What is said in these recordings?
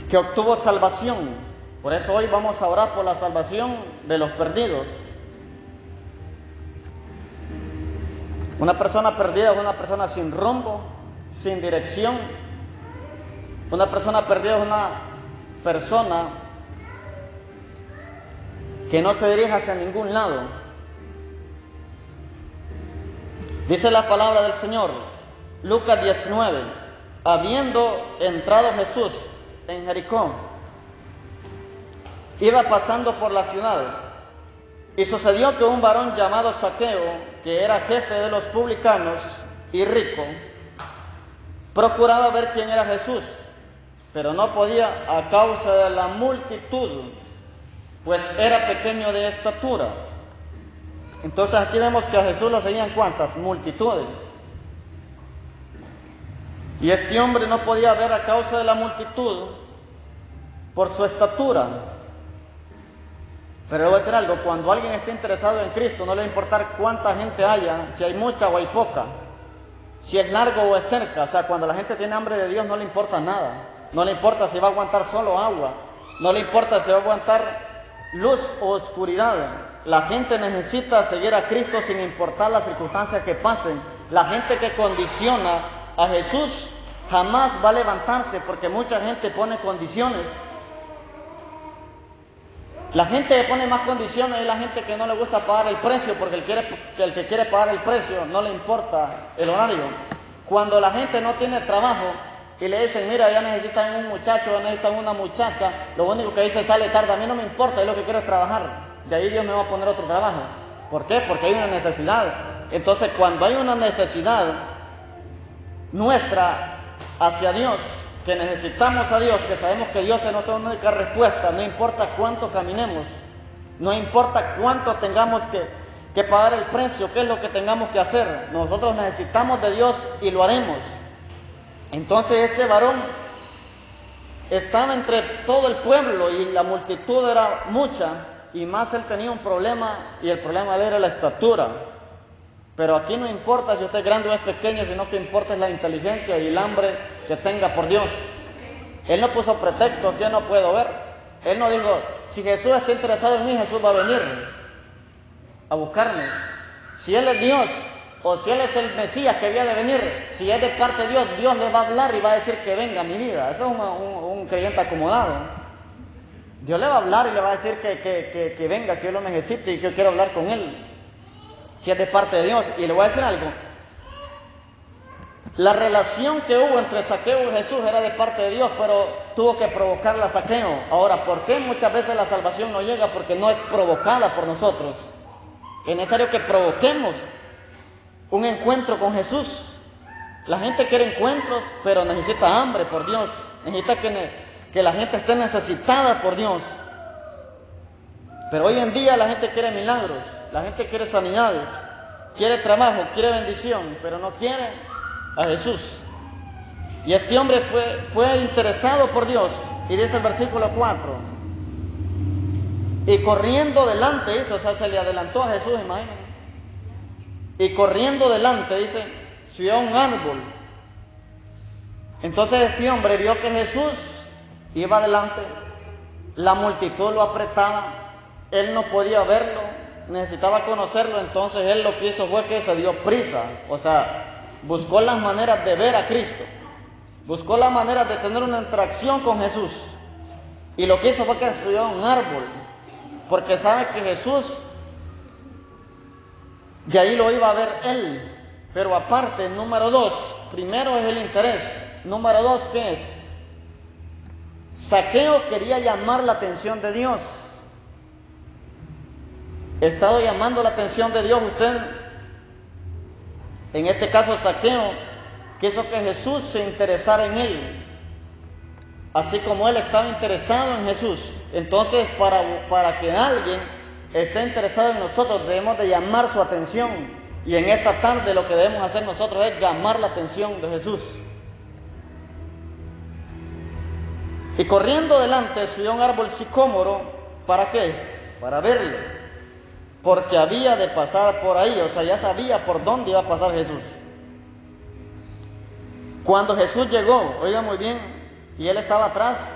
que obtuvo salvación. Por eso hoy vamos a orar por la salvación de los perdidos. Una persona perdida es una persona sin rumbo, sin dirección. Una persona perdida es una persona que no se dirige hacia ningún lado. Dice la palabra del Señor, Lucas 19, habiendo entrado Jesús en Jericó, iba pasando por la ciudad, y sucedió que un varón llamado Zaqueo, que era jefe de los publicanos y rico, procuraba ver quién era Jesús, pero no podía a causa de la multitud, pues era pequeño de estatura. Entonces aquí vemos que a Jesús lo seguían ¿cuántas? Multitudes. Y este hombre no podía ver a causa de la multitud por su estatura. Pero le voy a decir algo, cuando alguien está interesado en Cristo, no le va a importar cuánta gente haya, si hay mucha o hay poca, si es largo o es cerca. O sea, cuando la gente tiene hambre de Dios no le importa nada. No le importa si va a aguantar solo agua, no le importa si va a aguantar luz o oscuridad. La gente necesita seguir a Cristo sin importar las circunstancias que pasen. La gente que condiciona a Jesús jamás va a levantarse, porque mucha gente pone condiciones. La gente que pone más condiciones es la gente que no le gusta pagar el precio, porque el que quiere pagar el precio no le importa el horario. Cuando la gente no tiene trabajo y le dicen, mira, ya necesitan un muchacho, ya necesitan una muchacha, lo único que dice, sale tarde, a mí no me importa, yo lo que quiero es trabajar. De ahí Dios me va a poner otro trabajo. ¿Por qué? Porque hay una necesidad. Entonces, cuando hay una necesidad nuestra hacia Dios, que necesitamos a Dios, que sabemos que Dios es nuestra única respuesta, no importa cuánto caminemos, no importa cuánto tengamos que pagar el precio, qué es lo que tengamos que hacer, nosotros necesitamos de Dios y lo haremos. Entonces este varón estaba entre todo el pueblo y la multitud era mucha, y más él tenía un problema, y el problema de él era la estatura. Pero aquí no importa si usted es grande o es pequeño, sino que importa es la inteligencia y el hambre que tenga por Dios. Él no puso pretexto, aquí no puedo ver. Él no dijo, si Jesús está interesado en mí, Jesús va a venir a buscarme. Si Él es Dios, o si Él es el Mesías que había de venir, si es de parte de Dios, Dios le va a hablar y va a decir que venga a mi vida. Eso es un creyente acomodado. Dios le va a hablar y le va a decir que venga, que yo lo necesite y que yo quiero hablar con Él. Si es de parte de Dios. Y le voy a decir algo, la relación que hubo entre Zaqueo y Jesús era de parte de Dios, pero tuvo que provocarla a Zaqueo. Ahora, ¿por qué muchas veces la salvación no llega? Porque no es provocada por nosotros. Es necesario que provoquemos un encuentro con Jesús. La gente quiere encuentros, pero necesita hambre por Dios. Necesita que la gente esté necesitada por Dios. Pero hoy en día la gente quiere milagros, la gente quiere sanidad, quiere trabajo, quiere bendición, pero no quiere a Jesús. Y este hombre fue interesado por Dios. Y dice el versículo 4, y corriendo delante, dice, o sea, se le adelantó a Jesús, imagínense. Y corriendo delante, dice, subió a un árbol. Entonces este hombre vio que Jesús iba adelante, la multitud lo apretaba, él no podía verlo, necesitaba conocerlo. Entonces él lo que hizo fue que se dio prisa, o sea, buscó las maneras de ver a Cristo, buscó las maneras de tener una interacción con Jesús, y lo que hizo fue que subió a un árbol, porque sabe que Jesús de ahí lo iba a ver él. Pero aparte, número 2, primero es el interés, número 2, ¿qué es? Zaqueo quería llamar la atención de Dios. ¿Ha estado llamando la atención de Dios usted? En este caso Zaqueo quiso que Jesús se interesara en él, así como él estaba interesado en Jesús. Entonces para que alguien esté interesado en nosotros, debemos de llamar su atención. Y en esta tarde lo que debemos hacer nosotros es llamar la atención de Jesús. Y corriendo delante subió a un árbol sicómoro. ¿Para qué? Para verle, porque había de pasar por ahí. O sea, ya sabía por dónde iba a pasar Jesús. Cuando Jesús llegó, oiga muy bien, y él estaba atrás,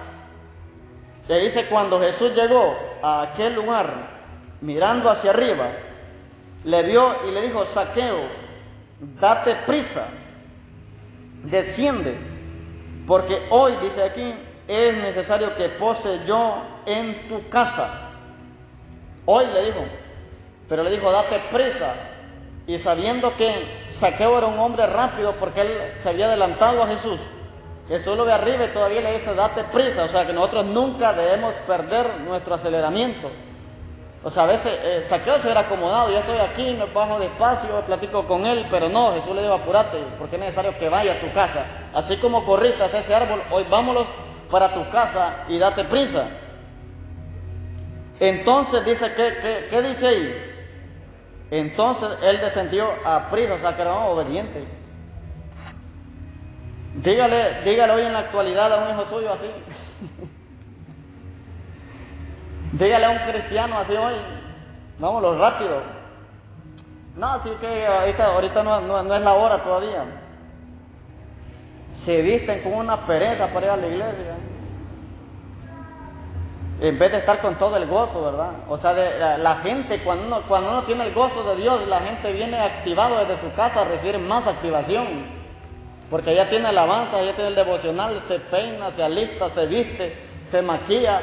Y dice, cuando Jesús llegó a aquel lugar, mirando hacia arriba, le vio y le dijo: Zaqueo, date prisa, desciende, porque hoy, dice aquí, es necesario que pose yo en tu casa. Hoy le dijo, pero le dijo: date prisa. Y sabiendo que Zaqueo era un hombre rápido, porque él se había adelantado a Jesús, Jesús lo ve arriba y todavía le dice: date prisa. O sea que nosotros nunca debemos perder nuestro aceleramiento. O sea, a veces Zaqueo se era acomodado: yo estoy aquí, me bajo despacio, platico con él, pero no, Jesús le dijo: apúrate, porque es necesario que vaya a tu casa. Así como corriste hasta ese árbol, hoy vámonos para tu casa y date prisa. Entonces dice, ¿qué dice ahí? Entonces él descendió a prisa, o sea que era obediente. Dígale hoy en la actualidad a un hijo suyo así. Dígale a un cristiano así hoy: vámonos rápido. No, así que ahorita no es la hora todavía. Se visten con una pereza para ir a la iglesia, en vez de estar con todo el gozo, ¿verdad? O sea, la gente, cuando uno tiene el gozo de Dios, la gente viene activado desde su casa a recibir más activación, porque ya tiene alabanza, ya tiene el devocional, se peina, se alista, se viste, se maquilla,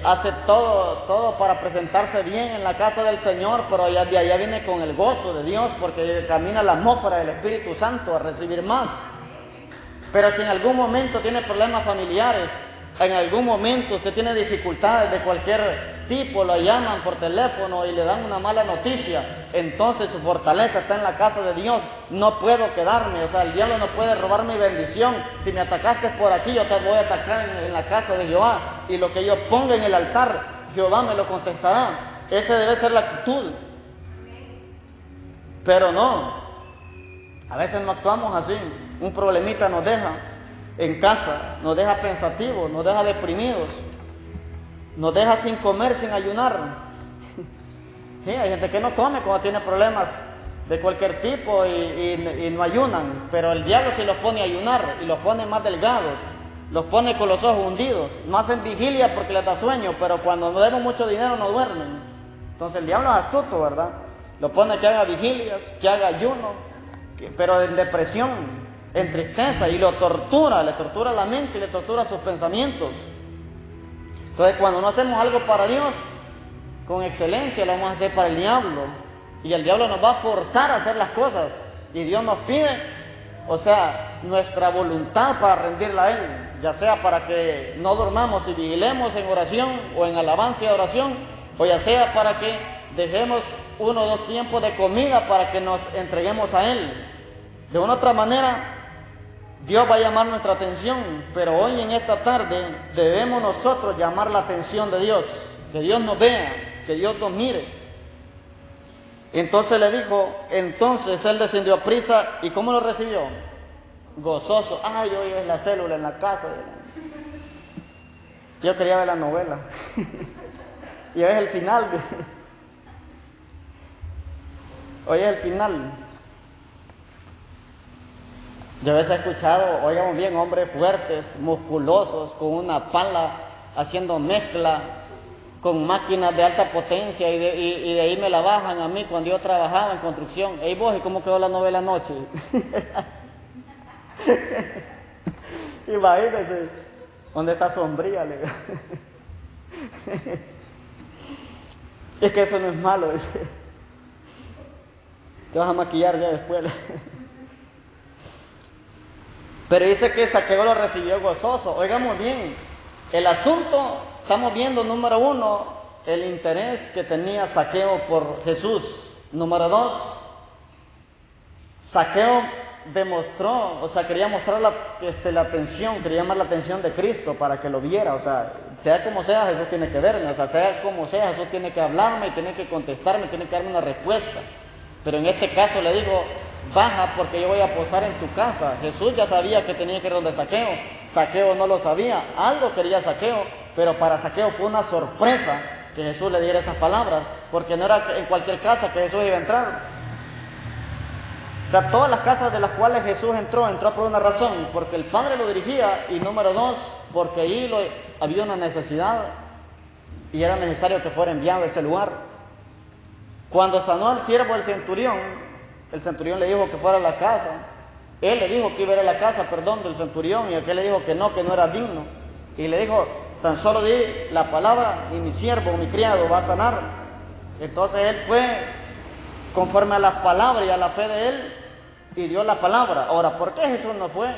hace todo para presentarse bien en la casa del Señor, pero de allá viene con el gozo de Dios, porque camina la atmósfera del Espíritu Santo a recibir más. Pero si en algún momento tiene problemas familiares, en algún momento usted tiene dificultades de cualquier tipo, lo llaman por teléfono y le dan una mala noticia, entonces su fortaleza está en la casa de Dios. No puedo quedarme, o sea, el diablo no puede robar mi bendición. Si me atacaste por aquí, yo te voy a atacar en la casa de Jehová, y lo que yo ponga en el altar, Jehová me lo contestará. Esa debe ser la actitud. Pero no, a veces no actuamos así. Un problemita nos deja en casa, nos deja pensativos, nos deja deprimidos, nos deja sin comer, sin ayunar. Sí, hay gente que no come cuando tiene problemas de cualquier tipo y no ayunan, pero el diablo sí los pone a ayunar y los pone más delgados, los pone con los ojos hundidos. No hacen vigilia porque les da sueño, pero cuando no demos mucho dinero no duermen. Entonces el diablo es astuto, ¿verdad? Lo pone que haga vigilias, que haga ayuno, pero en depresión, en tristeza, y le tortura la mente y le tortura sus pensamientos. Entonces cuando no hacemos algo para Dios con excelencia, lo vamos a hacer para el diablo, y el diablo nos va a forzar a hacer las cosas, y Dios nos pide, o sea, nuestra voluntad para rendirla a Él, ya sea para que no durmamos y vigilemos en oración o en alabanza y oración, o ya sea para que dejemos 1 o 2 tiempos de comida para que nos entreguemos a Él. De una otra manera, Dios va a llamar nuestra atención, pero hoy en esta tarde debemos nosotros llamar la atención de Dios, que Dios nos vea, que Dios nos mire. Entonces le dijo, entonces él descendió a prisa, ¿y cómo lo recibió? Gozoso. Ay, hoy es la célula en la casa. Yo quería ver la novela. Y hoy es el final. Hoy es el final. Yo a veces he escuchado, oigamos bien, hombres fuertes, musculosos, con una pala, haciendo mezcla, con máquinas de alta potencia, y de ahí me la bajan a mí cuando yo trabajaba en construcción. Ey vos, ¿y cómo quedó la novela anoche? Imagínense, ¿dónde está sombría? Es que eso no es malo, dice. Te vas a maquillar ya después. Pero dice que Zaqueo lo recibió gozoso. Oigamos bien, el asunto, estamos viendo, número 1, el interés que tenía Zaqueo por Jesús. Número 2, Zaqueo demostró, o sea, quería mostrar la atención, quería llamar la atención de Cristo para que lo viera. O sea como sea, Jesús tiene que verme, o sea como sea, Jesús tiene que hablarme y tiene que contestarme, tiene que darme una respuesta. Pero en este caso le digo, baja porque yo voy a posar en tu casa. Jesús ya sabía que tenía que ir donde Zaqueo. Zaqueo no lo sabía, algo quería Zaqueo, pero para Zaqueo fue una sorpresa que Jesús le diera esas palabras, porque no era en cualquier casa que Jesús iba a entrar. O sea, todas las casas de las cuales Jesús entró por una razón, porque el Padre lo dirigía, y número 2, porque ahí había una necesidad y era necesario que fuera enviado a ese lugar. Cuando sanó al siervo el centurión le dijo que fuera a la casa. Él le dijo que iba a ir a la casa, del centurión, y aquel le dijo que no era digno. Y le dijo, tan solo di la palabra y mi siervo, mi criado, va a sanar. Entonces él fue conforme a las palabras y a la fe de él y dio la palabra. Ahora, ¿por qué Jesús no fue?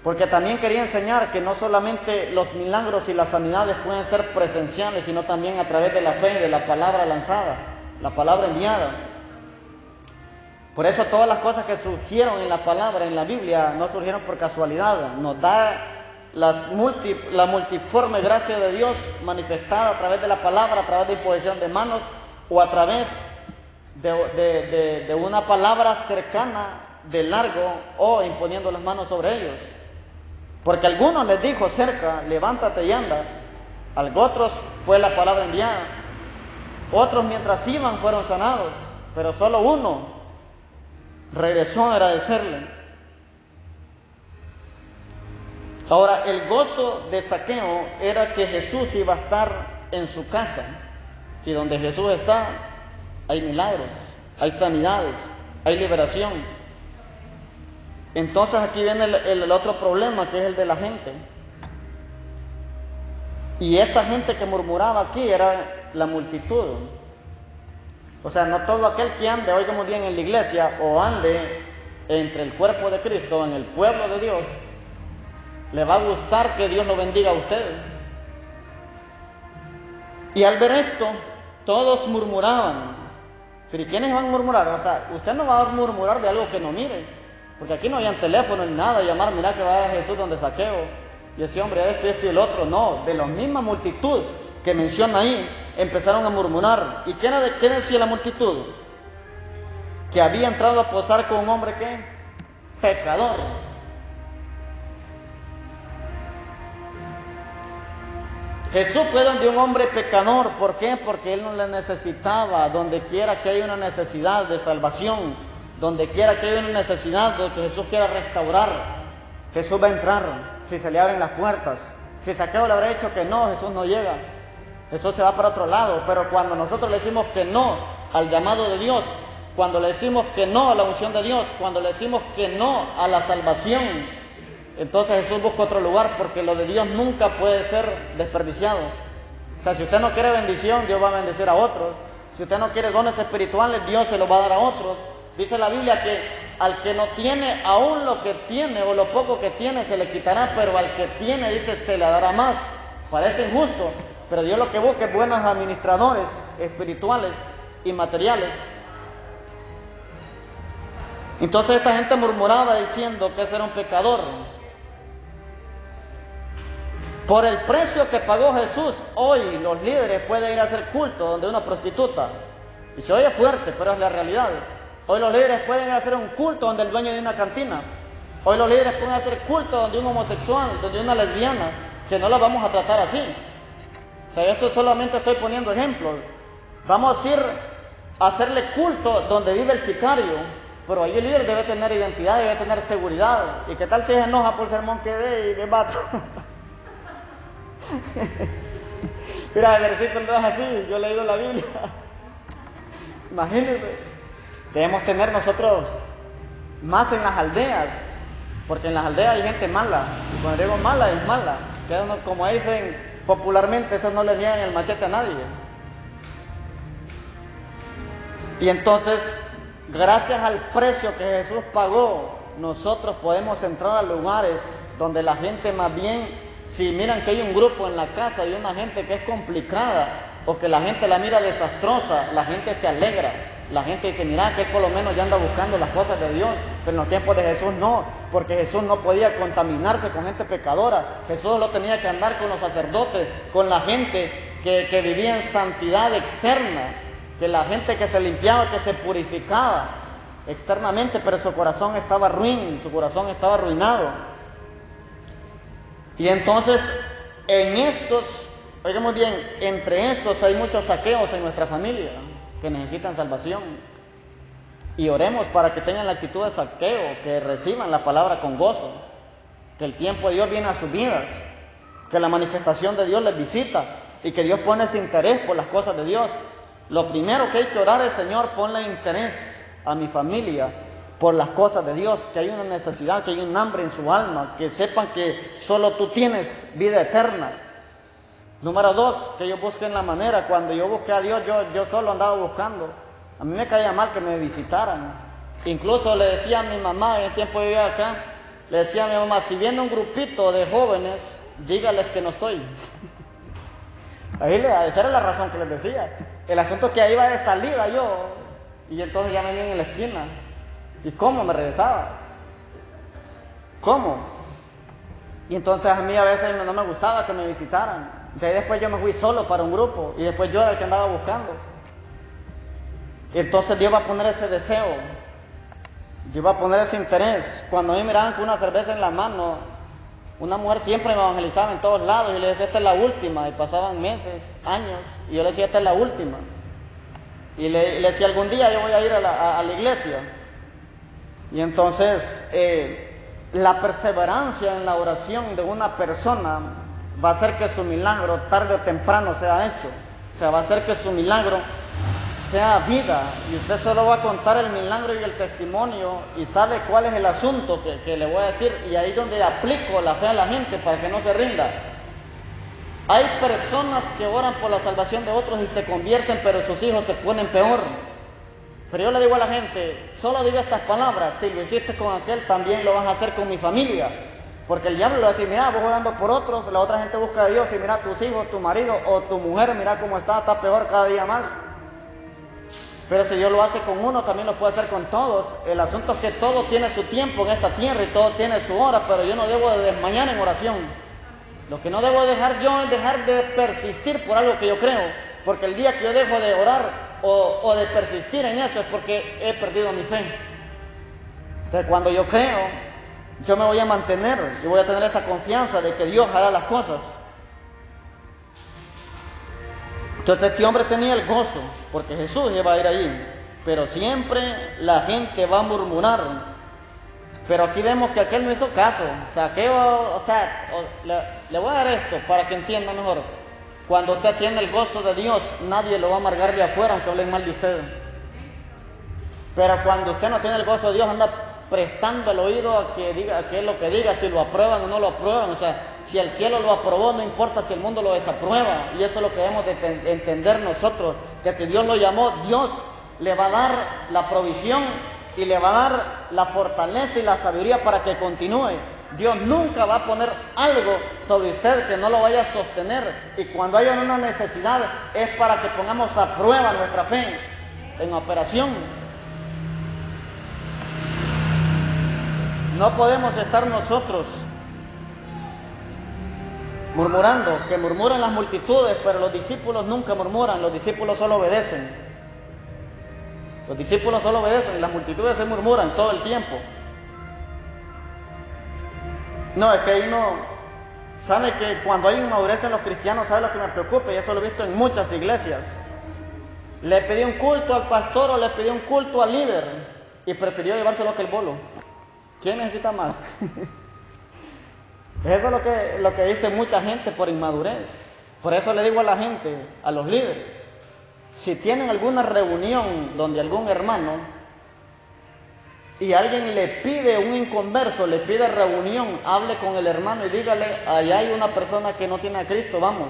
Porque también quería enseñar que no solamente los milagros y las sanidades pueden ser presenciales, sino también a través de la fe y de la palabra lanzada, la palabra enviada. Por eso todas las cosas que surgieron en la palabra, en la Biblia, no surgieron por casualidad. Nos da la multiforme gracia de Dios manifestada a través de la palabra, a través de imposición de manos o a través de una palabra cercana, de largo, o imponiendo las manos sobre ellos. Porque a algunos les dijo cerca, levántate y anda. A otros fue la palabra enviada. Otros mientras iban fueron sanados, pero solo uno regresó a agradecerle. Ahora, el gozo de Zaqueo era que Jesús iba a estar en su casa. Y donde Jesús está, hay milagros, hay sanidades, hay liberación. Entonces aquí viene el otro problema, que es el de la gente. Y esta gente que murmuraba aquí era la multitud. O sea, no todo aquel que ande, oigamos bien, en la iglesia o ande entre el cuerpo de Cristo, en el pueblo de Dios, le va a gustar que Dios lo bendiga a usted. Y al ver esto, todos murmuraban. ¿Pero y quiénes van a murmurar? O sea, usted no va a murmurar de algo que no mire, porque aquí no había teléfono ni nada, llamar, mira que vaya Jesús donde Zaqueo, y ese hombre esto y el otro. No, de la misma multitud que menciona ahí, empezaron a murmurar. ¿Y qué decía la multitud? Que había entrado a posar con un hombre, ¿qué? Pecador. Jesús fue donde un hombre pecador. ¿Por qué? Porque él no le necesitaba. Donde quiera que haya una necesidad de salvación, donde quiera que haya una necesidad de que Jesús quiera restaurar, Jesús va a entrar si se le abren las puertas. Si Zaqueo le habrá dicho que no, Jesús no llega. Jesús se va para otro lado. Pero cuando nosotros le decimos que no al llamado de Dios, cuando le decimos que no a la unción de Dios, cuando le decimos que no a la salvación, entonces Jesús busca otro lugar, porque lo de Dios nunca puede ser desperdiciado. O sea, si usted no quiere bendición, Dios va a bendecir a otros. Si usted no quiere dones espirituales, Dios se los va a dar a otros. Dice la Biblia que al que no tiene, aún lo que tiene o lo poco que tiene se le quitará, pero al que tiene, dice, se le dará más. Parece injusto, pero Dios lo que busca es buenos administradores espirituales y materiales. Entonces esta gente murmuraba diciendo que ese era un pecador. Por el precio que pagó Jesús, hoy los líderes pueden ir a hacer culto donde una prostituta. Y se oye fuerte, pero es la realidad. Hoy los líderes pueden ir a hacer un culto donde el dueño de una cantina. Hoy los líderes pueden hacer culto donde un homosexual, donde una lesbiana, que no la vamos a tratar así. O sea, esto solamente estoy poniendo ejemplos. Vamos a ir a hacerle culto donde vive el sicario, pero ahí el líder debe tener identidad, debe tener seguridad. ¿Y qué tal si se enoja por el sermón que dé y me mato? Mira, el versículo no es así, yo he leído la Biblia. Imagínense. Debemos tener nosotros más en las aldeas, porque en las aldeas hay gente mala. Y cuando digo mala, es mala. Como dicen popularmente, eso no le niegan el machete a nadie. Y entonces, gracias al precio que Jesús pagó, nosotros podemos entrar a lugares donde la gente más bien, si miran que hay un grupo en la casa y una gente que es complicada, o que la gente la mira desastrosa, la gente se alegra. La gente dice, mira, que él por lo menos ya anda buscando las cosas de Dios. Pero en los tiempos de Jesús no, porque Jesús no podía contaminarse con gente pecadora. Jesús lo tenía que andar con los sacerdotes, con la gente que vivía en santidad externa, que la gente que se limpiaba, que se purificaba externamente, pero su corazón estaba ruin, su corazón estaba arruinado. Y entonces, oigamos bien, entre estos hay muchos saqueos en nuestra familia que necesitan salvación. Y oremos para que tengan la actitud de Zaqueo, que reciban la palabra con gozo, que el tiempo de Dios viene a sus vidas. que la manifestación de Dios les visita y que Dios pone ese interés por las cosas de Dios. Lo primero que hay que orar es: Señor, ponle interés a mi familia por las cosas de Dios, que hay una necesidad, que hay un hambre en su alma, que sepan que solo tú tienes vida eterna. Número 2, que ellos busquen la manera. Cuando yo busqué a Dios, yo solo andaba buscando. A mí me caía mal que me visitaran. Incluso le decía a mi mamá, en el tiempo que vivía acá, le decía a mi mamá: si viene un grupito de jóvenes, dígales que no estoy. Esa era la razón que les decía. El asunto es que ahí iba de salida yo, y entonces ya me vi en la esquina. ¿Y cómo me regresaba? ¿Cómo? Y entonces a mí a veces no me gustaba que me visitaran. De ahí después yo me fui solo para un grupo, y después yo era el que andaba buscando. Y entonces Dios va a poner ese deseo, Dios va a poner ese interés. Cuando a mí miraban con una cerveza en la mano, una mujer siempre me evangelizaba en todos lados, y le decía: esta es la última, y pasaban meses, años, y yo le decía: esta es la última. Y le decía: algún día yo voy a ir a la iglesia. Y entonces la perseverancia en la oración de una persona va a hacer que su milagro tarde o temprano sea hecho. O sea, va a hacer que su milagro sea vida, y usted solo va a contar el milagro y el testimonio, y sabe cuál es el asunto que le voy a decir, y ahí es donde aplico la fe a la gente para que no se rinda. Hay personas que oran por la salvación de otros y se convierten, pero sus hijos se ponen peor. Pero yo le digo a la gente: solo diga estas palabras: si lo hiciste con aquel, también lo vas a hacer con mi familia. Porque el diablo le va a decir: mira, vos orando por otros, la otra gente busca a Dios, y mira, tus hijos, tu marido o tu mujer, mira cómo está peor cada día más. Pero si Dios lo hace con uno, también lo puede hacer con todos. El asunto es que todo tiene su tiempo en esta tierra y todo tiene su hora, pero yo no debo de desmañar en oración. Lo que no debo dejar yo es dejar de persistir por algo que yo creo, porque el día que yo dejo de orar o de persistir en eso es porque he perdido mi fe. Entonces, cuando yo creo, yo me voy a mantener, yo voy a tener esa confianza de que Dios hará las cosas. Entonces este hombre tenía el gozo, porque Jesús iba a ir allí, pero siempre la gente va a murmurar. Pero aquí vemos que aquel no hizo caso. Le voy a dar esto para que entienda mejor. Cuando usted tiene el gozo de Dios, nadie lo va a amargar de afuera, aunque hablen mal de usted. Pero cuando usted no tiene el gozo de Dios, anda prestando el oído a que es lo que diga, si lo aprueban o no lo aprueban. O sea, si el cielo lo aprobó, no importa si el mundo lo desaprueba. Y eso es lo que debemos de entender nosotros, que si Dios lo llamó, Dios le va a dar la provisión y le va a dar la fortaleza y la sabiduría para que continúe. Dios nunca va a poner algo sobre usted que no lo vaya a sostener. Y cuando haya una necesidad, es para que pongamos a prueba nuestra fe en operación. No podemos estar nosotros murmurando, que murmuran las multitudes, pero los discípulos nunca murmuran, los discípulos solo obedecen. Los discípulos solo obedecen y las multitudes se murmuran todo el tiempo. No, es que ahí no... ¿Sabe que cuando hay inmadurez en los cristianos, sabe lo que me preocupa? Y eso lo he visto en muchas iglesias. Le pedí un culto al pastor o le pedí un culto al líder y prefirió llevárselo que el bolo. ¿Quién necesita más? Eso es lo que dice mucha gente por inmadurez. Por eso le digo a la gente, a los líderes, si tienen alguna reunión donde algún hermano y alguien le pide, un inconverso le pide reunión, hable con el hermano y dígale: allá hay una persona que no tiene a Cristo, vamos.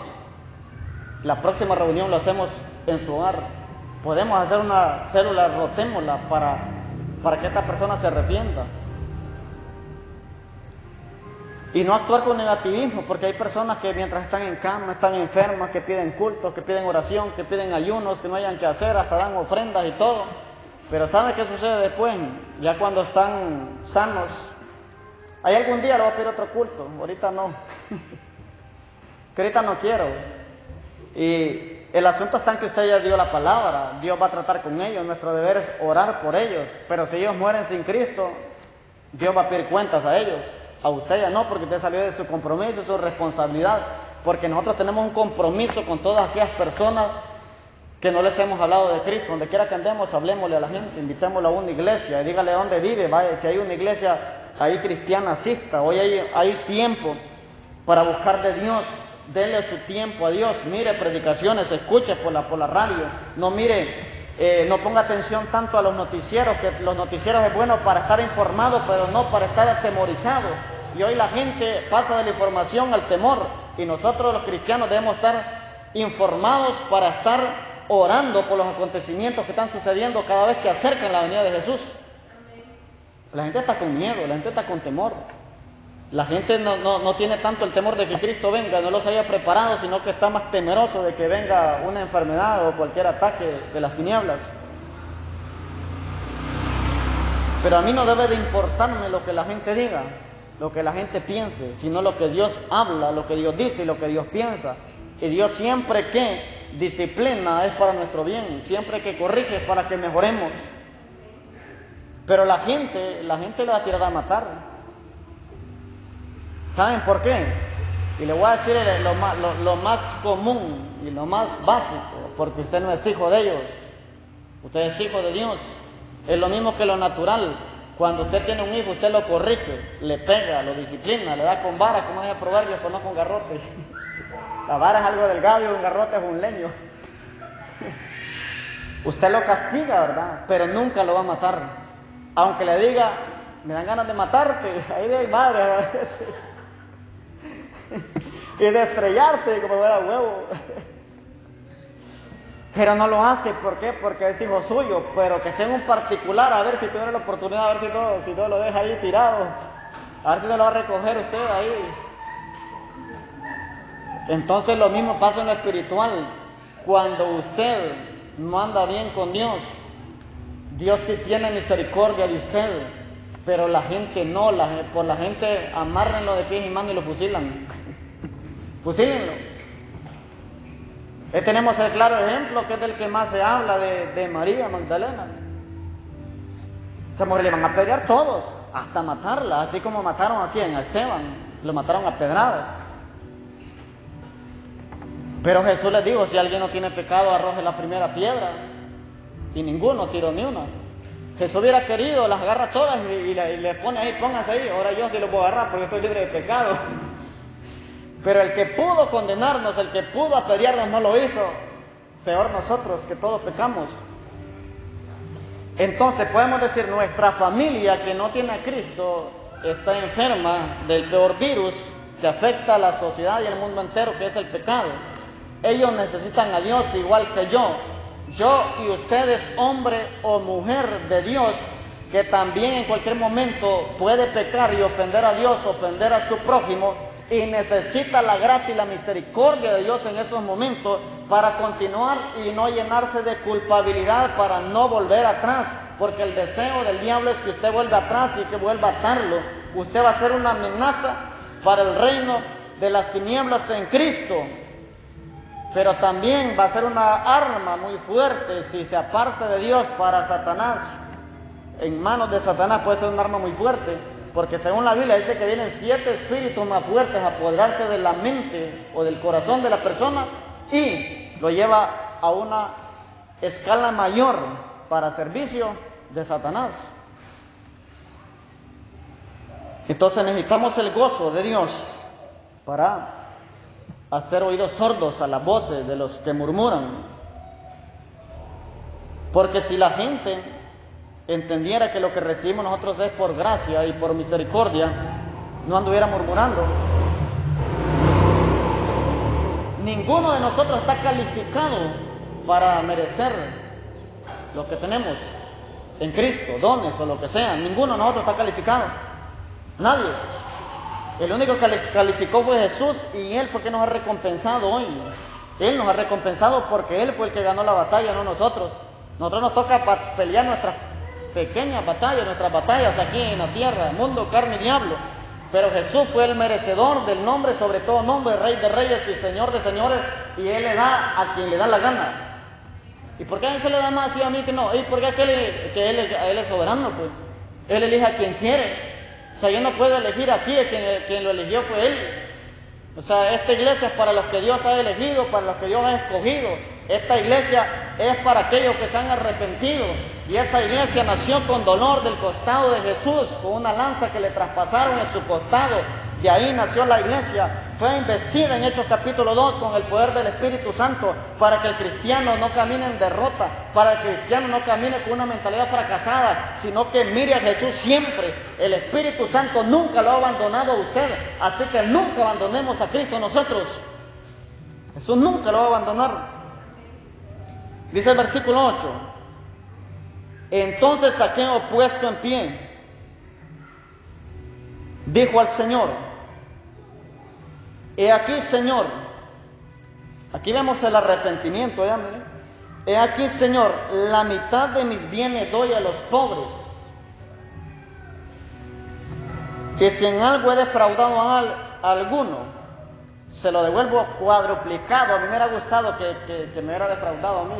La próxima reunión lo hacemos en su hogar. Podemos hacer una célula, rotémosla para que esta persona se arrepienta. Y no actuar con negativismo, porque hay personas que mientras están en cama, están enfermas, que piden cultos, que piden oración, que piden ayunos, que no hayan que hacer, hasta dan ofrendas y todo. Pero ¿sabe qué sucede después? Ya cuando están sanos, ¿hay algún día le voy a pedir otro culto? Ahorita no. Que ahorita no quiero. Y el asunto está en que usted ya dio la palabra, Dios va a tratar con ellos, nuestro deber es orar por ellos. Pero si ellos mueren sin Cristo, Dios va a pedir cuentas a ellos. A usted ya no, porque usted salió de su compromiso, su responsabilidad. Porque nosotros tenemos un compromiso con todas aquellas personas que no les hemos hablado de Cristo. Donde quiera que andemos, hablemosle a la gente, invitémosle a una iglesia y dígale dónde vive. Vaya, si hay una iglesia ahí cristiana, asista. Hoy hay tiempo para buscar de Dios. Dele su tiempo a Dios. Mire predicaciones, escuche por la radio. No no ponga atención tanto a los noticieros, que los noticieros es bueno para estar informado, pero no para estar atemorizado. Y hoy la gente pasa de la información al temor, y nosotros los cristianos debemos estar informados para estar orando por los acontecimientos que están sucediendo cada vez que acercan la venida de Jesús. La gente está con miedo, la gente está con temor. La gente no tiene tanto el temor de que Cristo venga, no los haya preparado, sino que está más temeroso de que venga una enfermedad o cualquier ataque de las tinieblas. Pero a mí no debe de importarme lo que la gente diga, lo que la gente piense, sino lo que Dios habla, lo que Dios dice y lo que Dios piensa. Y Dios siempre que disciplina es para nuestro bien, siempre que corrige es para que mejoremos. Pero la gente le va a tirar a matar. ¿Saben por qué? Y le voy a decir lo más común y lo más básico, porque usted no es hijo de ellos, usted es hijo de Dios. Es lo mismo que lo natural. Cuando usted tiene un hijo, usted lo corrige, le pega, lo disciplina, le da con vara, como dice el proverbio, pero no con garrote. La vara es algo delgado y un garrote es un leño. Usted lo castiga, ¿verdad? Pero nunca lo va a matar. Aunque le diga, me dan ganas de matarte, ahí de madre a veces. Y de estrellarte como fuera huevo. Pero no lo hace, ¿por qué? Porque es hijo suyo, pero que sea en un particular, a ver si tuviera la oportunidad, a ver si no lo deja ahí tirado, a ver si no lo va a recoger usted ahí. Entonces lo mismo pasa en lo espiritual. Cuando usted no anda bien con Dios, Dios sí tiene misericordia de usted, pero la gente no, por la gente amárrenlo de pies y manos y lo fusilan. Fusílenlo. Tenemos el claro ejemplo que es del que más se habla de María Magdalena. Esa mujer le van a pelear todos, hasta matarla, así como mataron aquí a Esteban, lo mataron a pedradas. Pero Jesús les dijo, si alguien no tiene pecado, arroje la primera piedra. Y ninguno tiró ni una. Jesús hubiera querido, las agarra todas y les pone ahí, pónganse ahí, ahora yo sí los voy a agarrar porque estoy libre de pecado. Pero el que pudo condenarnos, el que pudo apedrearnos no lo hizo. Peor nosotros que todos pecamos. Entonces podemos decir, nuestra familia que no tiene a Cristo está enferma del peor virus que afecta a la sociedad y al mundo entero, que es el pecado. Ellos necesitan a Dios igual que yo. Yo y usted es hombre o mujer de Dios, que también en cualquier momento puede pecar y ofender a Dios, ofender a su prójimo, y necesita la gracia y la misericordia de Dios en esos momentos para continuar y no llenarse de culpabilidad, para no volver atrás, porque el deseo del diablo es que usted vuelva atrás y que vuelva a atarlo. Usted va a ser una amenaza para el reino de las tinieblas en Cristo, pero también va a ser una arma muy fuerte si se aparta de Dios para Satanás. En manos de Satanás puede ser un arma muy fuerte, porque según la Biblia dice que vienen 7 espíritus más fuertes a apoderarse de la mente o del corazón de la persona y lo lleva a una escala mayor para servicio de Satanás. Entonces necesitamos el gozo de Dios para hacer oídos sordos a las voces de los que murmuran. Porque si la gente entendiera que lo que recibimos nosotros es por gracia y por misericordia, no anduviera murmurando. Ninguno de nosotros está calificado para merecer lo que tenemos en Cristo, dones o lo que sea. Ninguno de nosotros está calificado. Nadie. El único que calificó fue Jesús, y Él fue el que nos ha recompensado hoy. Él nos ha recompensado porque Él fue el que ganó la batalla, no nosotros. Nosotros nos toca pelear nuestras pequeñas batallas, nuestras batallas aquí en la tierra, mundo, carne y diablo. Pero Jesús fue el merecedor del nombre, sobre todo nombre, Rey de Reyes y Señor de Señores, y Él le da a quien le da la gana. ¿Y por qué a Él se le da más y a mí que no? ¿Y por qué Él es soberano? Pues Él elige a quien quiere. O sea, yo no puedo elegir aquí, quien lo eligió fue Él. O sea, esta iglesia es para los que Dios ha elegido, para los que Dios ha escogido. Esta iglesia es para aquellos que se han arrepentido. Y esa iglesia nació con dolor del costado de Jesús, con una lanza que le traspasaron en su costado. De ahí nació la iglesia. fue investida en Hechos capítulo 2 con el poder del Espíritu Santo para que el cristiano no camine en derrota, para que el cristiano no camine con una mentalidad fracasada, sino que mire a Jesús siempre. El Espíritu Santo nunca lo ha abandonado a usted, así que nunca abandonemos a Cristo nosotros. Jesús nunca lo va a abandonar. Dice el versículo 8: entonces Zaqueo, puesto en pie, dijo al Señor: he aquí, Señor, aquí vemos el arrepentimiento, ¿ya? Miren. He aquí, Señor, la mitad de mis bienes doy a los pobres, que si en algo he defraudado a alguno, se lo devuelvo cuadruplicado. A mí me hubiera gustado que me hubiera defraudado a mí.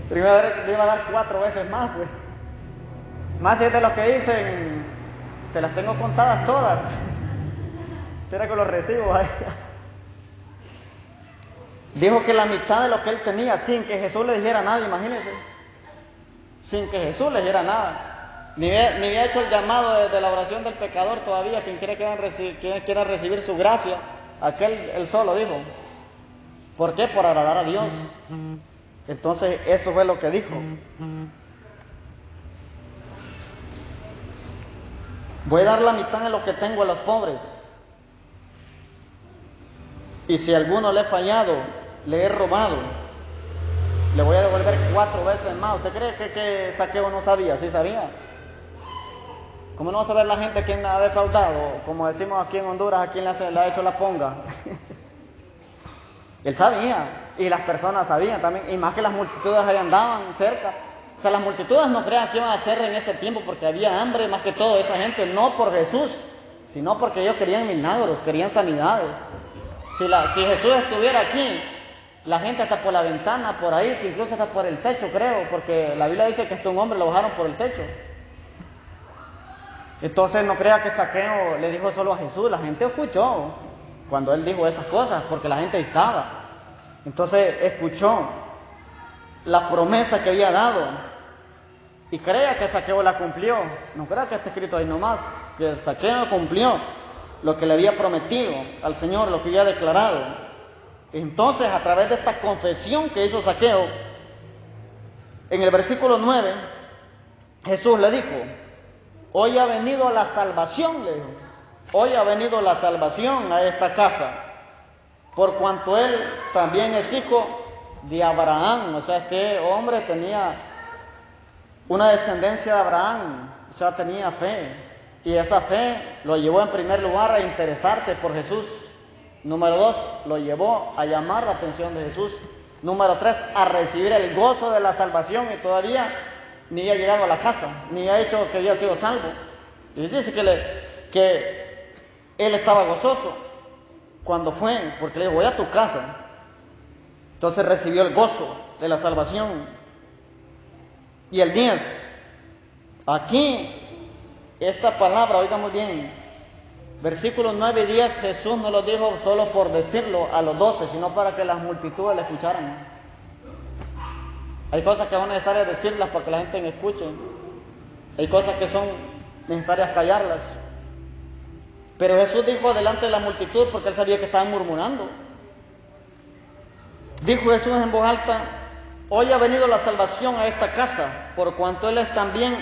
Primero le iba a dar 4 veces más, pues. Más si es de los que dicen, te las tengo contadas todas. Era que los recibo ahí. Dijo que la mitad de lo que él tenía, sin que Jesús le dijera nada, imagínense. Sin que Jesús le dijera nada. Ni había hecho el llamado de la oración del pecador todavía, quien quiera recibir su gracia. Aquel, él solo dijo. ¿Por qué? Por agradar a Dios. Entonces, eso fue lo que dijo. Voy a dar la mitad de lo que tengo a los pobres. Y si a alguno le he fallado, le he robado, le voy a devolver 4 veces más. ¿Usted cree que Zaqueo no sabía? Sí sabía. ¿Cómo no va a saber la gente quién ha defraudado? Como decimos aquí en Honduras, ¿a quién le ha hecho la ponga? Él sabía, y las personas sabían también, y más que las multitudes ahí andaban cerca. O sea, las multitudes no crean que iban a hacer en ese tiempo porque había hambre, más que todo esa gente, no por Jesús, sino porque ellos querían milagros, querían sanidades. Si Jesús estuviera aquí, la gente hasta por la ventana, por ahí, que incluso hasta por el techo, creo, porque la Biblia dice que este un hombre lo bajaron por el techo. Entonces no crea que Zaqueo le dijo solo a Jesús, la gente escuchó cuando él dijo esas cosas, porque la gente estaba. Entonces escuchó la promesa que había dado y crea que Zaqueo la cumplió. No crea que esté escrito ahí nomás, que Zaqueo cumplió lo que le había prometido al Señor, lo que había declarado. Entonces, a través de esta confesión que hizo Zaqueo, en el versículo 9, Jesús le dijo: hoy ha venido la salvación, le dijo. Hoy ha venido la salvación a esta casa, por cuanto él también es hijo de Abraham. O sea, este hombre tenía una descendencia de Abraham, o sea, tenía fe. Y esa fe lo llevó en primer lugar a interesarse por Jesús. Número 2, lo llevó a llamar la atención de Jesús. Número 3, a recibir el gozo de la salvación, y todavía ni había llegado a la casa, ni había dicho que había sido salvo. Y dice que él estaba gozoso cuando fue, porque le dijo: voy a tu casa. Entonces recibió el gozo de la salvación. Y el 10, aquí, esta palabra, oigamos bien, versículos 9 y 10, Jesús no lo dijo solo por decirlo a los 12, sino para que las multitudes le escucharan. Hay cosas que son necesarias decirlas para que la gente me escuche. Hay cosas que son necesarias callarlas. Pero Jesús dijo delante de la multitud porque él sabía que estaban murmurando. Dijo Jesús en voz alta: hoy ha venido la salvación a esta casa, por cuanto él es también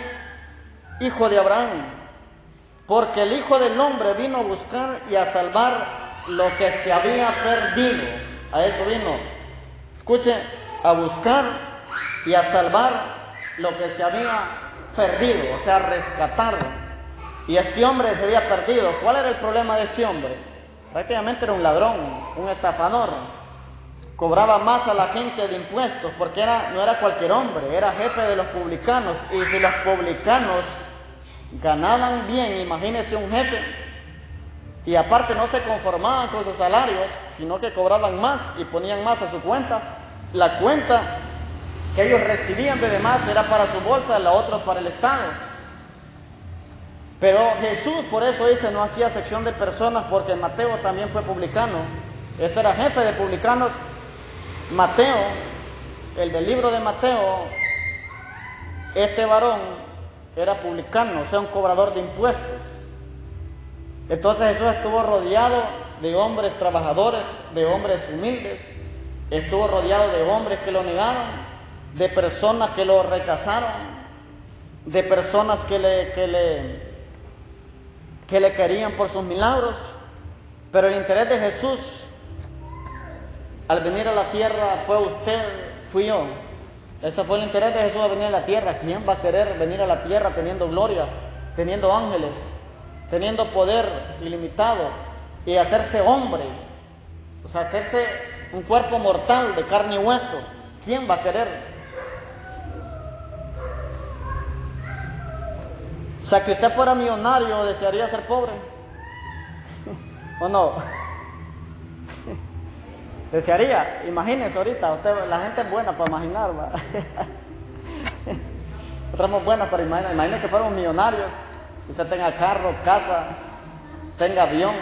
hijo de Abraham. Porque el Hijo del Hombre vino a buscar y a salvar lo que se había perdido. A eso vino. Escuche, a buscar y a salvar lo que se había perdido, o sea, rescatarlo. Y este hombre se había perdido. ¿Cuál era el problema de este hombre? Prácticamente era un ladrón, un estafador. Cobraba más a la gente de impuestos, porque no era cualquier hombre, era jefe de los publicanos. Y si los publicanos ganaban bien, imagínense un jefe, y aparte no se conformaban con sus salarios, sino que cobraban más y ponían más a su cuenta. La cuenta que ellos recibían de demás era para su bolsa, la otra para el Estado. Pero Jesús, por eso dice, no hacía sección de personas, porque Mateo también fue publicano. Este era jefe de publicanos. Mateo, el del libro de Mateo, este varón era publicano, o sea, un cobrador de impuestos. Entonces Jesús estuvo rodeado de hombres trabajadores, de hombres humildes, estuvo rodeado de hombres que lo negaron, de personas que lo rechazaron, de personas que le querían por sus milagros. Pero el interés de Jesús al venir a la tierra fue usted, fui yo. Ese fue el interés de Jesús al venir a la tierra. ¿Quién va a querer venir a la tierra teniendo gloria, teniendo ángeles, teniendo poder ilimitado y hacerse hombre? O sea, hacerse un cuerpo mortal de carne y hueso. ¿Quién va a querer? O sea, que usted fuera millonario, ¿desearía ser pobre? ¿O no? Desearía. Imagínese ahorita, la gente es buena para imaginar, ¿va? Nosotros somos buenas para imaginar. Imagínese que fuéramos millonarios, usted tenga carro, casa, tenga avión,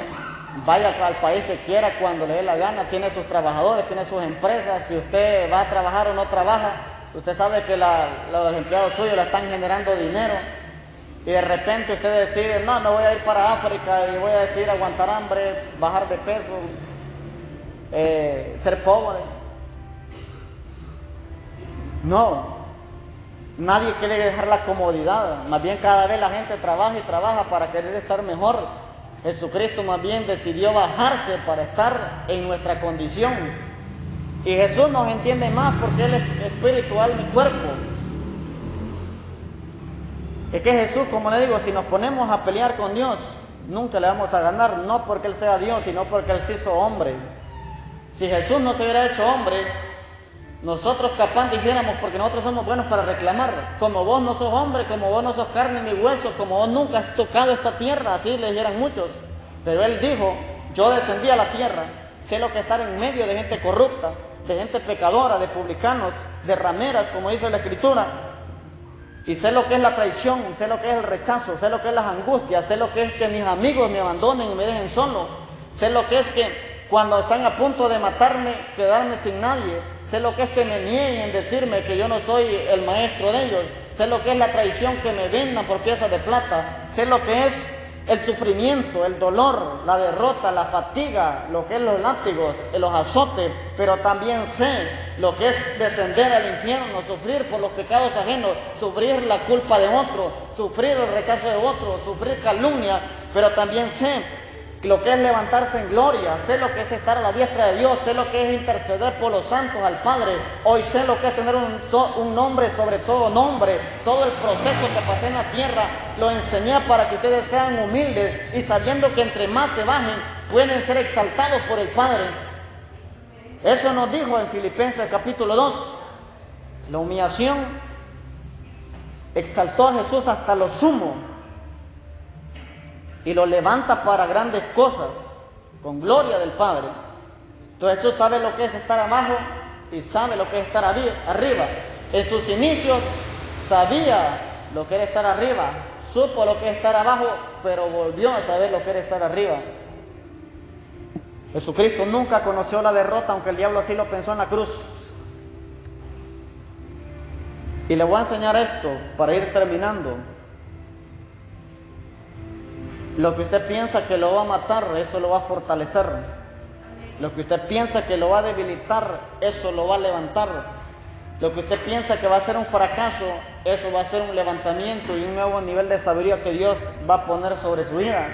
vaya al país que quiera cuando le dé la gana, tiene sus trabajadores, tiene sus empresas. Si usted va a trabajar o no trabaja, usted sabe que los empleados suyos le están generando dinero. Y de repente usted decide, no, me voy a ir para África y voy a decidir aguantar hambre, bajar de peso, ser pobre. No, nadie quiere dejar la comodidad. Más bien cada vez la gente trabaja y trabaja para querer estar mejor. Jesucristo más bien decidió bajarse para estar en nuestra condición. Y Jesús nos entiende más porque Él es espiritual, mi cuerpo. Es que Jesús, como le digo, si nos ponemos a pelear con Dios, nunca le vamos a ganar, no porque Él sea Dios, sino porque Él se hizo hombre. Si Jesús no se hubiera hecho hombre, nosotros capaz dijéramos, porque nosotros somos buenos para reclamar, como vos no sos hombre, como vos no sos carne ni hueso, como vos nunca has tocado esta tierra, así le dijeran muchos. Pero Él dijo, yo descendí a la tierra, sé lo que es estar en medio de gente corrupta, de gente pecadora, de publicanos, de rameras, como dice la Escritura. Y sé lo que es la traición, sé lo que es el rechazo, sé lo que es las angustias, sé lo que es que mis amigos me abandonen y me dejen solo. Sé lo que es que cuando están a punto de matarme, quedarme sin nadie. Sé lo que es que me nieguen, decirme que yo no soy el maestro de ellos. Sé lo que es la traición, que me vendan por piezas de plata. Sé lo que es el sufrimiento, el dolor, la derrota, la fatiga, lo que es los látigos, los azotes, pero también sé lo que es descender al infierno, sufrir por los pecados ajenos, sufrir la culpa de otro, sufrir el rechazo de otro, sufrir calumnia, pero también sé lo que es levantarse en gloria, sé lo que es estar a la diestra de Dios, sé lo que es interceder por los santos al Padre. Hoy sé lo que es tener un nombre sobre todo nombre. Todo el proceso que pasé en la tierra lo enseñé para que ustedes sean humildes y sabiendo que entre más se bajen pueden ser exaltados por el Padre. Eso nos dijo en Filipenses capítulo 2. La humillación exaltó a Jesús hasta lo sumo y lo levanta para grandes cosas, con gloria del Padre. Entonces Jesús sabe lo que es estar abajo y sabe lo que es estar arriba. En sus inicios sabía lo que era estar arriba, supo lo que es estar abajo, pero volvió a saber lo que era estar arriba. Jesucristo nunca conoció la derrota, aunque el diablo así lo pensó en la cruz. Y le voy a enseñar esto para ir terminando. Lo que usted piensa que lo va a matar, eso lo va a fortalecer. Lo que usted piensa que lo va a debilitar, eso lo va a levantar. Lo que usted piensa que va a ser un fracaso, eso va a ser un levantamiento y un nuevo nivel de sabiduría que Dios va a poner sobre su vida.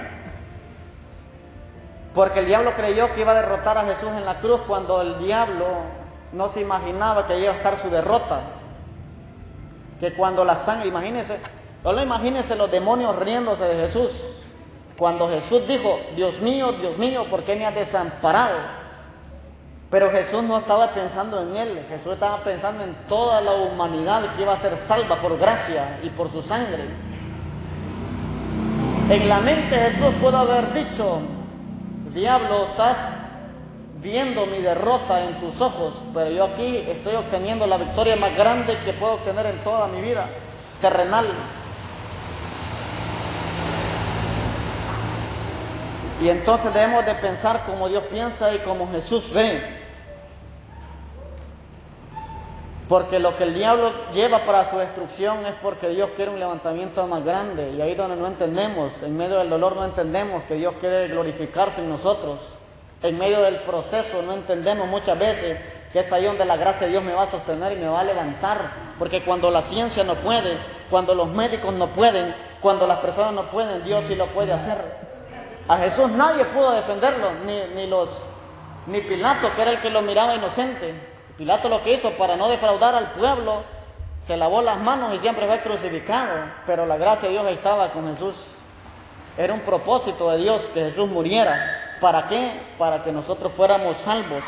Porque el diablo creyó que iba a derrotar a Jesús en la cruz cuando el diablo no se imaginaba que iba a estar su derrota. Que cuando la sangre, imagínense los demonios riéndose de Jesús. Cuando Jesús dijo, Dios mío, ¿por qué me has desamparado? Pero Jesús no estaba pensando en él, Jesús estaba pensando en toda la humanidad que iba a ser salva por gracia y por su sangre. En la mente Jesús pudo haber dicho, diablo, estás viendo mi derrota en tus ojos, pero yo aquí estoy obteniendo la victoria más grande que puedo obtener en toda mi vida terrenal. Y entonces debemos de pensar como Dios piensa y como Jesús ve. Porque lo que el diablo lleva para su destrucción es porque Dios quiere un levantamiento más grande. Y ahí donde no entendemos, en medio del dolor no entendemos que Dios quiere glorificarse en nosotros. En medio del proceso no entendemos muchas veces que es ahí donde la gracia de Dios me va a sostener y me va a levantar. Porque cuando la ciencia no puede, cuando los médicos no pueden, cuando las personas no pueden, Dios sí lo puede hacer. A Jesús nadie pudo defenderlo, ni Pilato, que era el que lo miraba inocente. Pilato lo que hizo para no defraudar al pueblo, se lavó las manos y siempre fue crucificado. Pero la gracia de Dios ahí estaba con Jesús. Era un propósito de Dios que Jesús muriera. ¿Para qué? Para que nosotros fuéramos salvos.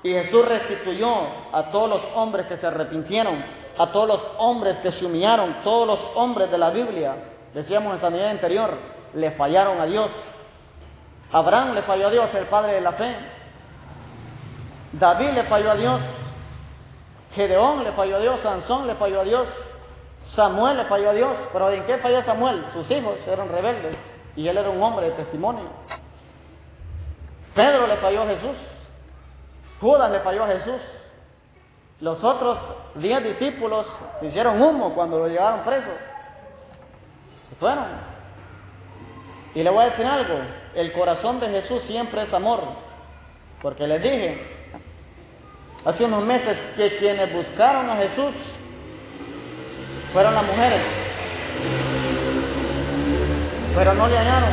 Y Jesús restituyó a todos los hombres que se arrepintieron, a todos los hombres que se humillaron, todos los hombres de la Biblia, decíamos en sanidad anterior, le fallaron a Dios. Abraham le falló a Dios, el padre de la fe. David le falló a Dios. Gedeón le falló a Dios. Sansón le falló a Dios. Samuel le falló a Dios. ¿Pero en qué falló Samuel? Sus hijos eran rebeldes y él era un hombre de testimonio. Pedro le falló a Jesús. Judas le falló a Jesús. Los otros 10 discípulos se hicieron humo cuando lo llevaron preso. Se fueron. Y le voy a decir algo, el corazón de Jesús siempre es amor. Porque les dije hace unos meses que quienes buscaron a Jesús fueron las mujeres, pero no le hallaron.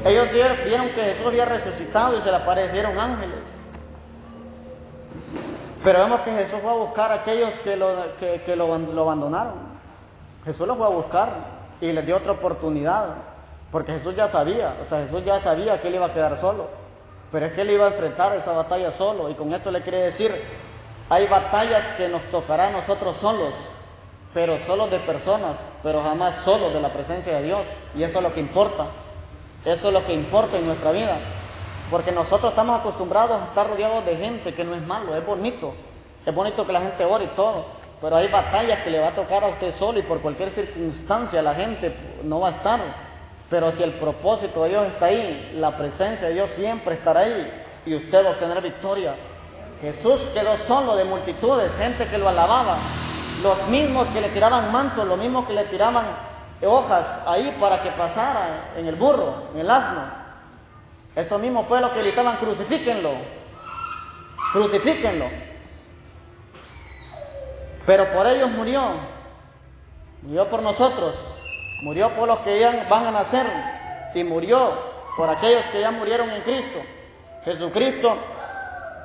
Ellos vieron que Jesús había resucitado y se le aparecieron ángeles. Pero vemos que Jesús fue a buscar a aquellos que lo abandonaron. Jesús los fue a buscar y les dio otra oportunidad. Porque Jesús ya sabía, Jesús ya sabía que él iba a quedar solo. Pero es que él iba a enfrentar esa batalla solo. Y con eso le quiere decir, hay batallas que nos tocará a nosotros solos, pero solos de personas, pero jamás solos de la presencia de Dios. Y eso es lo que importa. Eso es lo que importa en nuestra vida. Porque nosotros estamos acostumbrados a estar rodeados de gente, que no es malo, es bonito. Es bonito que la gente ore y todo. Pero hay batallas que le va a tocar a usted solo y por cualquier circunstancia la gente no va a estar. Pero si el propósito de Dios está ahí, la presencia de Dios siempre estará ahí y usted va a obtener victoria. Jesús quedó solo de multitudes, gente que lo alababa. Los mismos que le tiraban mantos, los mismos que le tiraban hojas ahí para que pasara en el burro, en el asno. Eso mismo fue lo que gritaban, crucifíquenlo, crucifíquenlo. Pero por ellos murió por nosotros, murió por los que ya van a nacer y murió por aquellos que ya murieron en Cristo. Jesucristo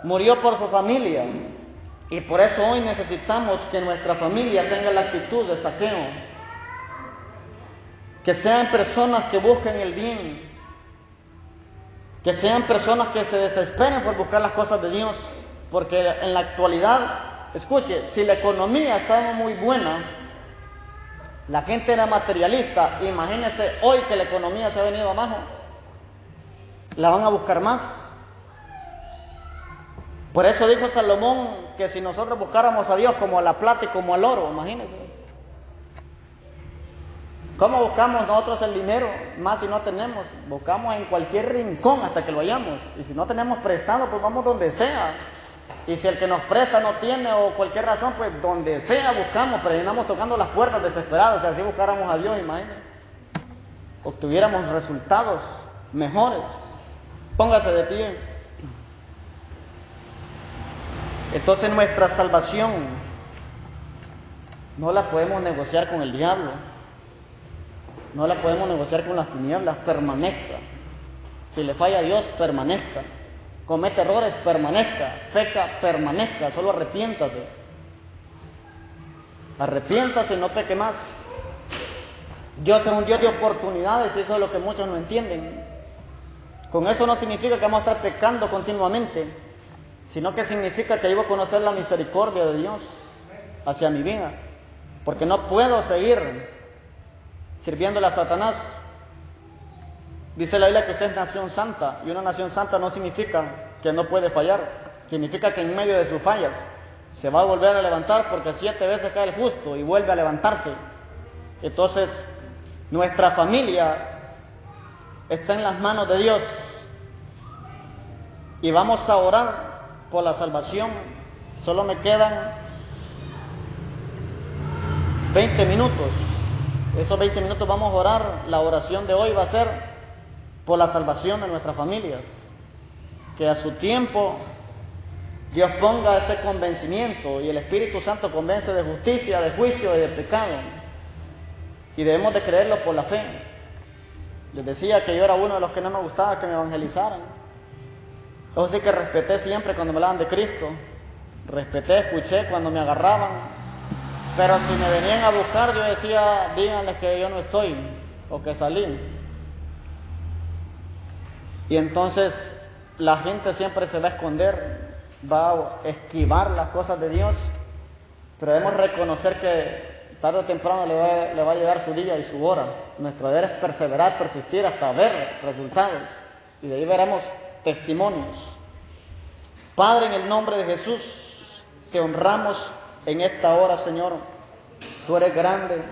murió por su familia y por eso hoy necesitamos que nuestra familia tenga la actitud de Zaqueo, que sean personas que busquen el bien, que sean personas que se desesperen por buscar las cosas de Dios, porque en la actualidad, escuche, si la economía estaba muy buena, la gente era materialista, imagínense hoy que la economía se ha venido abajo, la van a buscar más. Por eso dijo Salomón que si nosotros buscáramos a Dios como a la plata y como al oro, imagínense. ¿Cómo buscamos nosotros el dinero? Más si no tenemos, buscamos en cualquier rincón hasta que lo hallamos. Y si no tenemos prestado, pues vamos donde sea. Y si el que nos presta no tiene o cualquier razón, pues donde sea buscamos, pero llenamos tocando las puertas desesperados. Si así buscáramos a Dios, imagínense, obtuviéramos resultados mejores. Póngase de pie. Entonces nuestra salvación no la podemos negociar con el diablo. No la podemos negociar con las tinieblas, permanezca. Si le falla a Dios, permanezca. Comete errores, permanezca. Peca, permanezca. Solo arrepiéntase. Arrepiéntase y no peque más. Dios es un Dios de oportunidades y eso es lo que muchos no entienden. Con eso no significa que vamos a estar pecando continuamente, sino que significa que yo voy a conocer la misericordia de Dios hacia mi vida. Porque no puedo seguir sirviéndole a Satanás. Dice la Biblia que usted es nación santa, y una nación santa no significa que no puede fallar, significa que en medio de sus fallas se va a volver a levantar, porque 7 veces cae el justo y vuelve a levantarse. Entonces nuestra familia está en las manos de Dios y vamos a orar por la salvación Solo me quedan 20 minutos. Esos 20 minutos vamos a orar. La oración de hoy va a ser por la salvación de nuestras familias. Que a su tiempo Dios ponga ese convencimiento y el Espíritu Santo convence de justicia, de juicio y de pecado. Y debemos de creerlo por la fe. Les decía que yo era uno de los que no me gustaba que me evangelizaran. Eso sí que respeté siempre cuando me hablaban de Cristo. Respeté, escuché cuando me agarraban. Pero si me venían a buscar, yo decía, díganles que yo no estoy o que salí. Y entonces la gente siempre se va a esconder, va a esquivar las cosas de Dios. Pero debemos reconocer que tarde o temprano le va a llegar su día y su hora. Nuestro deber es perseverar, persistir hasta ver resultados. Y de ahí veremos testimonios. Padre, en el nombre de Jesús, te honramos en esta hora, Señor. Tú eres grande,